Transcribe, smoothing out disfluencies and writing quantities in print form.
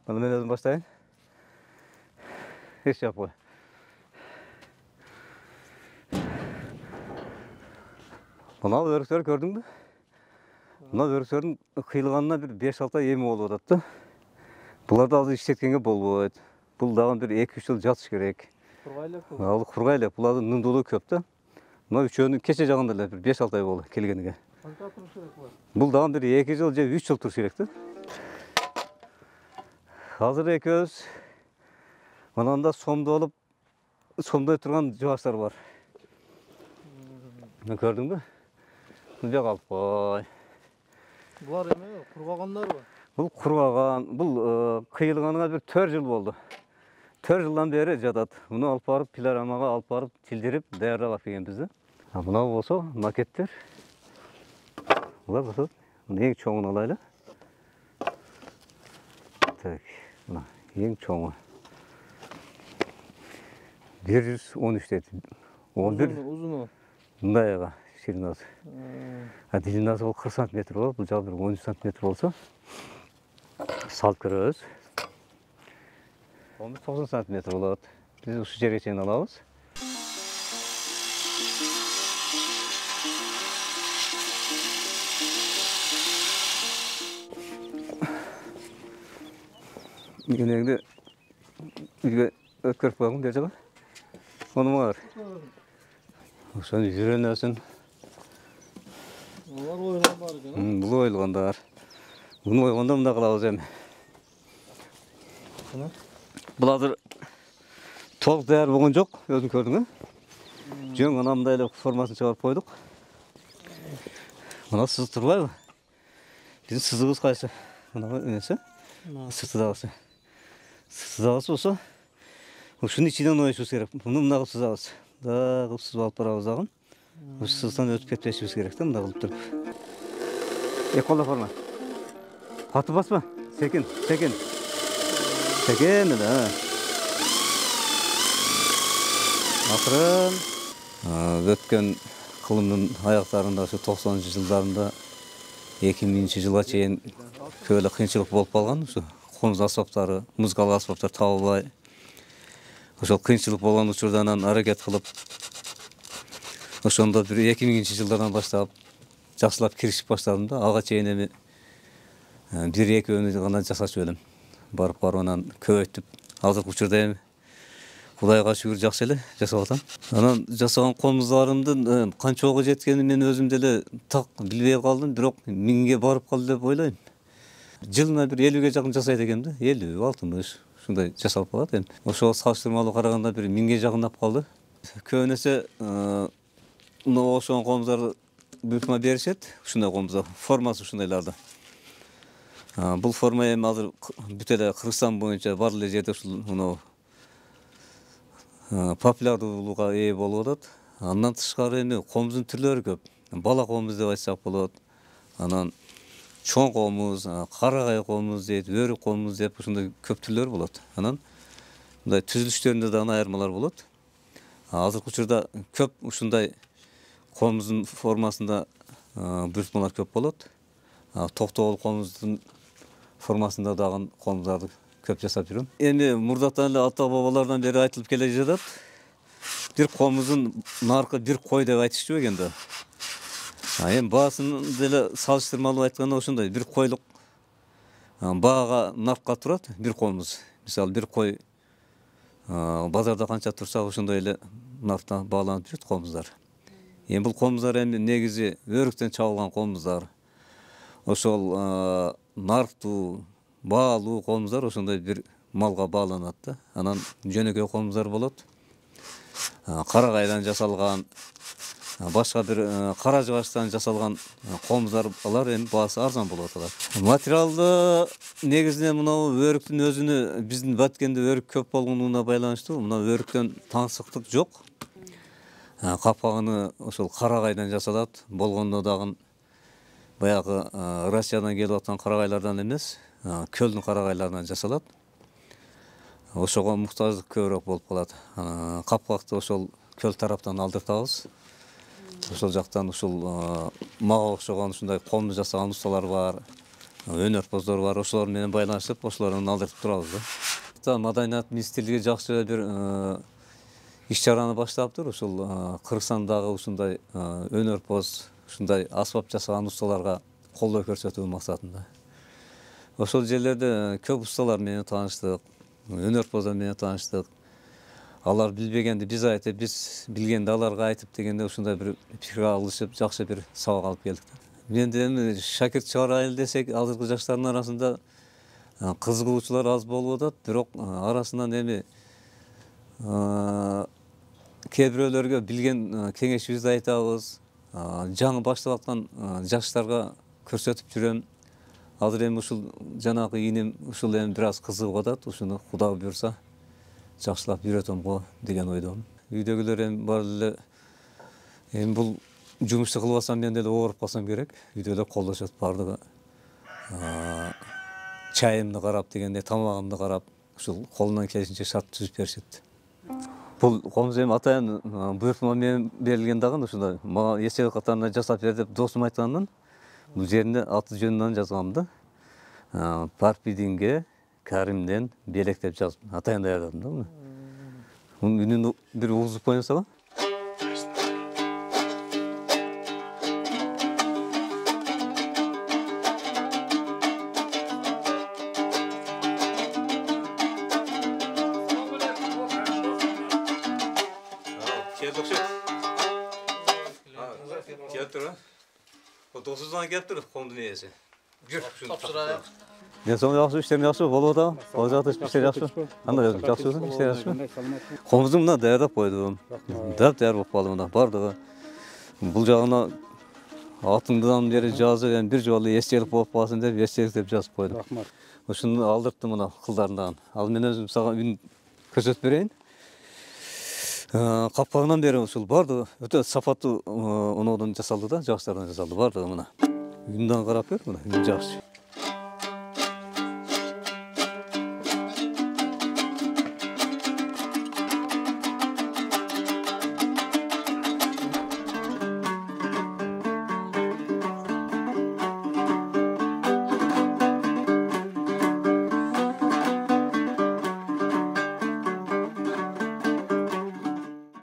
Bunu ben özüm başlayayım. Hiç yapma. Buna örükleri gördün mü? Buna örüklerin kıyılğanına bir 5-6 ay emi olup atты. Bular da azı işletkenge bolbo. Бұл дагы bir 2-3 yıl жатыш керек. Ал кургайлы. Булардын нымдуулугу көп да. Мына үчөөнүн кече жагында эле bir 5-6 ay болду келгениге. Канча туруш керек булар? Бул дагы bir 2 yıl же 3 yıl туруш керек да. Азыр экөөбүз мынанда сомду алып сомдой турган жугаштар бар. Көрдүңбү? Бул жак алып кой. Булар эме кургагандарбы? Бул кургаган, бул кыйылганына bir 4 yıl болду. 4 yıldan beri жатат. Муну алып барып пилорамага алып барып тилдирип даярдап алып келгенбиз да. Мына болсо макеттер. Булар болсо эң чоңун алайлы. Так, мына эң чоңу. 113 дейт. 11 Узуну. Мындайга ширинасы. Длинасы ол 40 сантиметр болот. Бул жагы 13 сантиметр болсо салып көрөбүз. 90 сантиметр болот. Биз ушу жерге чейин алабыз. Менеңди үйгө өткөрүп койгум бер жака. Ону бар. Ошону үйрөнөсүн. Булар ойлондар экен. Бул ойлогондар. Буну ойгондо мында кылабыз эми. Бул азыр толук даяр болгон жок, өзүң көрдүң, Жөн гана мындай эле формасын чыгарып койдук. Мына сызык турбайбы? Биздин сызыгыбыз кайсы? Мына эмеси? Сызыгыбыз. Сызыгыбыз болсо, ушунун ичинен ойышыбыз керек. Муну мына кылып сызабыз. Да кылып сызып алып барабыз дагы. Ушу сызыктан өтүп кетпешибиз керек да, мында кылып туруп. Эколо форма. Каты басма. Секин, секин. Секин эле. Акырын. Өткөн кылымдын аяктарында ушу 90-жылдарында 2000-жылга чейин көп эле кыйынчылык болуп калган. Ушу комуз асбаптары, музыкалык асбаптар табылбай. Ошол кыйынчылык болгон учурда анан аракет кылып, ошондо бир 2000-жылдардан баштап жакшылап киришип баштадым да. Ага чейин эми 1-2 гана жасачу элем. Барып анан көбөйтүп, азыркы учурда эми Кудайга шүгүр жакшы эле жасап атам. Анан жасаган комуздарымдын канчага жеткенин мен өзүм деле так билбей калдым, бирок 1000ге барып калды деп ойлойм. Жылына бир 50ге жакын жасайт экенм да, 50, 60 ушундай жасалып калат эми. Ошого салыштырмалуу караганда бир 1000ге жакындап калды. Көбүнесе мына ошол комуздар буйртма беришет, ушундай комуздар, формасы ушундайларды. Бул форма эми азыр бүт эле Кыргызстан боюнча бар эле жерде ушул мына популярдуулукка ээ болуп атат. Андан тышкары эми комуздун түрлөрү көп. Бала комуз деп айтсак болот. Анан чоң комуз, карагай комуз дейт, өрүк комуз деп ушундай көп түрлөр болот. Анан мындай түзүлүштөрүндө да айырмалар болот. Азыркы учурда көп ушундай комуздун формасында буйртмалар көп болот. Токтогул комуздун формасында дагы комуздарды көп жасап жүрөм. Эми мурдатан эле ата бабалардан бери айтылып келе жатат. Бир комуздун наркы бир кой деп айтышчу экен да. Эми баасын деле салыштырмалуу айтканда ошондой бир койлук баага наркка турат бир комуз. Мисалы бир кой базарда канча турса ошондой эле наркта бааланып жүрөт комуздар. Эми бул комуздар эми негизи өрүктөн чабылган комуздар. Ошол нарктуу баалуу комуздар ошондой бир малга бааланат да. Анан жөнөкөй комуздар болот. Карагайдан жасалган, башка бир кара жыгачтан жасалган комуздар алар эми баасы арзан болуп атат. Материалды негизинен мына өрүктүн өзүнө биздин Баткенде өрүк көп болгонуна байланыштуу. Мына өрүктөн таңсыктык жок. Капагыны ошол карагайдан жасалат. Болгондо дагы баягы Россиядан келип аткан карагайлардан эмес, Көлдүн карагайларынан жасалат. Ошого муктаждык көбүрөөк болуп калат. Капкакты ошол Көл тараптан алдыртабыз. Ошол жактан ушул мага окшогон ушундай комуз жасаган усталар бар. өнерпаздар бар, ошолар менен байланышып, ошолордон алдыртып турабыз да. Маданият министрлиги жакшы бир иш-чараны баштаптыр. Ушул Кыргызстандагы ушундай өнерпоз, ушундай асбап жасаган усталарга колдоо көрсөтүү максатында. Ошол жерлерде көп усталар менен тааныштык, өнерпоздар менен тааныштык. Алар билбегенди биз айтып, биз билгенди аларга айтып дегенде ушундай бир пикир алышып, жакшы бир сабак алып келдик. Менде эми шакирт чыгарайлы десек, азыркы жаштардын арасында кызыгуучулар аз болуп атат, бирок арасынан эми кээ бирөөлөргө билген кеңешибизди айтабыз. Жаңы баштап аткан жаштарга көрсөтүп жүрөм. Азыр эми ушул жанагы инем ушул эми бир аз кызыгып атат. Ушуну Кудай буйрса жакшылап үйрөтөм го деген ойдомун. Үйдөгүлөр эми бар эле эми бул жумушту кылбасам мен деле ооруп калсам керек. Үйдө эле колдошот бардыгы. Чайымды карап дегенде, тамагымды карап, ушул колунан келишинче шарт түзүп беришет. Бул комуз эми атайын буйртма менен берилген дагы ушундай. Мага эстелик катарында жасап бер деп досум айткандан бул жеринде аты жөнүнөн жазгам да. Парпидинге Каримден Белек деп жазып, атайын даярдадым да муну. Мунун үнүн бир угузуп коюн сага. Досуздан келиптир комдун ээси. Жүр, Тапшырайық. Мен соң жакшы, иштериң жакшы болуп атабы? Ал жакта иштер жакшы. Андай жакшы болсун, иштер жакшы. Комузду мына даярдап койдум. Даяр болуп калды мына бардыгы. Бул жагына атыңдан бери жазып, эми бир жолу эстелик болуп калсын деп, эстелик деп жазып койдум. Рахмат. Ушуну алдырттым мына кылдарынан. Ал мен өзүм сага үн көрсөтүп берейин. Капкагынан бери ушул бардыгы өтө сапаттуу оноодон жасалды да, жагыштардан жасалды бардыгы мына. Үндөн карап көр, мына үн жакшы.